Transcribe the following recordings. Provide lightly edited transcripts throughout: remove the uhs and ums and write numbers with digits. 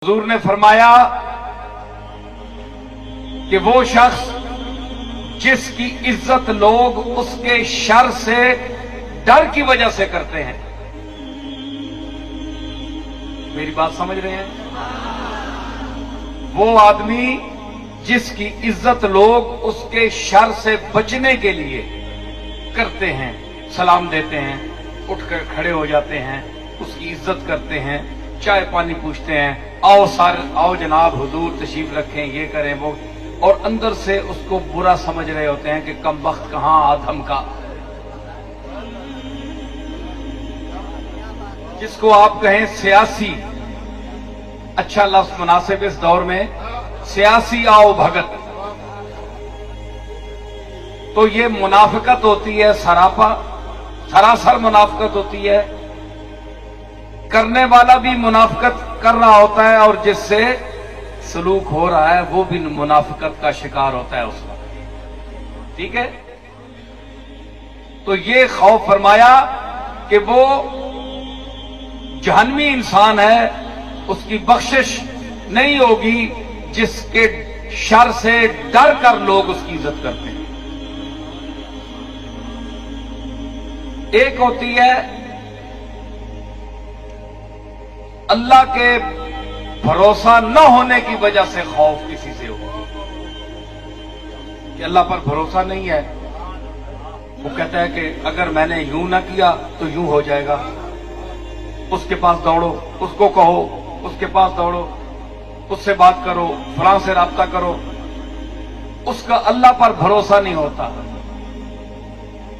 हुजूर ने फरमाया कि वो शख्स जिसकी इज्जत लोग उसके शर से डर की वजह से करते हैं। मेरी बात समझ रहे हैं? वो आदमी जिसकी इज्जत लोग उसके शर से बचने के लिए करते हैं, सलाम देते हैं, उठकर खड़े हो जाते हैं, उसकी इज्जत करते हैं, चाय पानी पूछते हैं, आओ सर, आओ जनाब, हुजूर तशरीफ रखें, ये करें वो, और अंदर से उसको बुरा समझ रहे होते हैं कि कम वक्त कहां आदम का। जिसको आप कहें सियासी, अच्छा लफ्ज मुनासिब इस दौर में, सियासी आओ भगत, तो ये मुनाफिकत होती है, सरासर मुनाफिकत होती है। करने वाला भी मुनाफिकत कर रहा होता है और जिससे सलूक हो रहा है वो भी मुनाफिकत का शिकार होता है उसका। ठीक है? तो ये खौफ फरमाया कि वो जहन्नमी इंसान है, उसकी बख्शिश नहीं होगी जिसके शर से डर कर लोग उसकी इज्जत करते हैं। एक होती है अल्लाह के भरोसा न होने की वजह से खौफ किसी से हो कि अल्लाह पर भरोसा नहीं है, वो कहता है कि अगर मैंने यूं ना किया तो यूं हो जाएगा, उसके पास दौड़ो, उसको कहो, उसके पास दौड़ो, उससे बात करो, फलां से राब्ता करो। उसका अल्लाह पर भरोसा नहीं होता।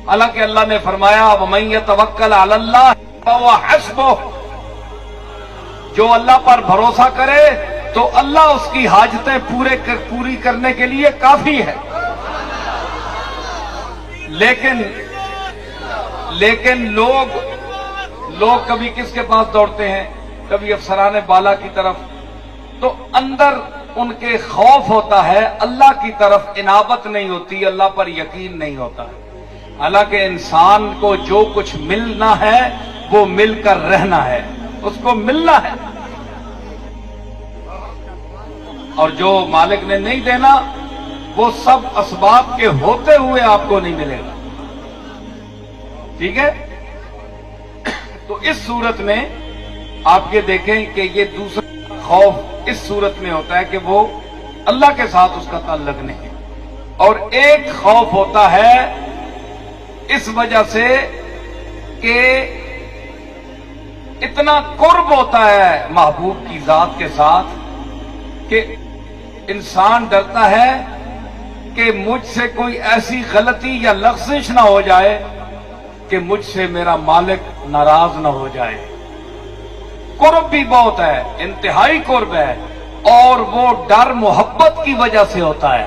हालांकि अल्लाह ने फरमाया वमन यतवक्कल अलल्लाह फहुव हस्बुह, जो अल्लाह पर भरोसा करे तो अल्लाह उसकी हाजतें पूरी करने के लिए काफी है। लेकिन लोग कभी किसके पास दौड़ते हैं, कभी अफसराने बाला की तरफ, तो अंदर उनके खौफ होता है, अल्लाह की तरफ इनाबत नहीं होती, अल्लाह पर यकीन नहीं होता। हालांकि इंसान को जो कुछ मिलना है वो मिलकर रहना है, उसको मिलना है, और जो मालिक ने नहीं देना वो सब असबाब के होते हुए आपको नहीं मिलेगा। ठीक है? तो इस सूरत में आप ये देखें कि ये दूसरा खौफ इस सूरत में होता है कि वो अल्लाह के साथ उसका ताल्लुक नहीं है। और एक खौफ होता है इस वजह से कि इतना कुर्ब होता है महबूब की जात के साथ कि इंसान डरता है कि मुझसे कोई ऐसी गलती या लग़्ज़िश ना हो जाए कि मुझसे मेरा मालिक नाराज ना हो जाए। कुर्ब भी बहुत है, इंतहाई कुर्ब है, और वो डर मोहब्बत की वजह से होता है।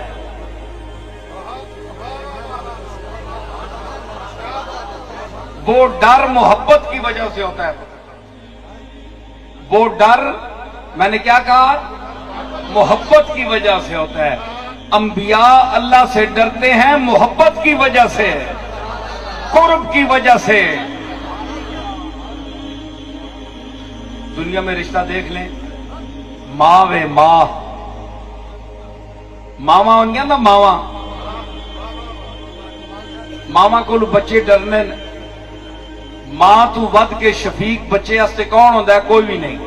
वो डर मोहब्बत की वजह से होता है। वो डर, मैंने क्या कहा, मोहब्बत की वजह से होता है। अंबिया अल्लाह से डरते हैं मोहब्बत की वजह से, कुर्ब की वजह से। दुनिया में रिश्ता देख लें, मां वे मां, मावा होंगे ना, मावा को बच्चे डरने, मां तू वध के शफीक बच्चे वास्ते कौन होता है? कोई भी नहीं।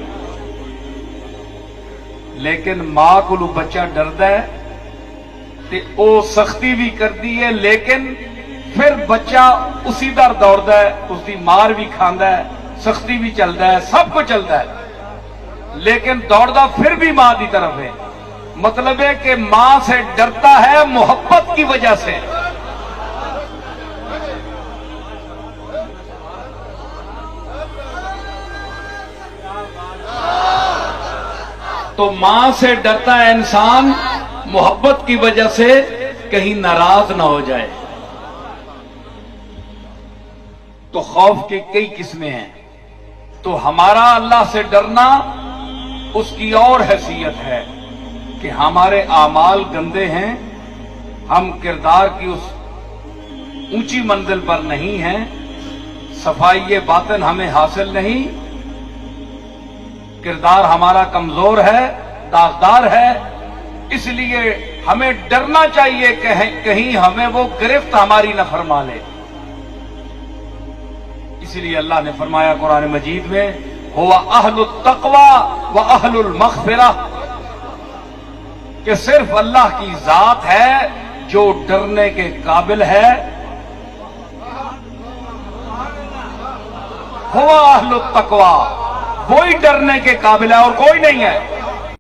लेकिन मां को बच्चा डरदा है ते ओ सख्ती भी करती है, लेकिन फिर बच्चा उसी दर दौड़ता है, उसकी मार भी खांदा है, सख्ती भी चलता है, सब कुछ चलता है, लेकिन दौड़दा फिर भी मां की तरफ है। मतलब है कि मां से डरता है मोहब्बत की वजह से। तो मां से डरता है इंसान मोहब्बत की वजह से, कहीं नाराज ना हो जाए। तो खौफ की कई किस्में हैं। तो हमारा अल्लाह से डरना उसकी और हैसियत है कि हमारे आमाल गंदे हैं, हम किरदार की उस ऊंची मंजिल पर नहीं हैं, सफाई बातिन हमें हासिल नहीं, किरदार हमारा कमजोर है, दागदार है, इसलिए हमें डरना चाहिए कहीं हमें वो गिरफ्त हमारी न फरमा ले। इसलिए अल्लाह ने फरमाया कुरान मजीद में, हुवा अहलुत तक़वा व अहलुल मग़फ़िरा, कि सिर्फ अल्लाह की जात है जो डरने के काबिल है। हुवा अहलुत तक़वा, वही डरने के काबिल है और कोई नहीं है।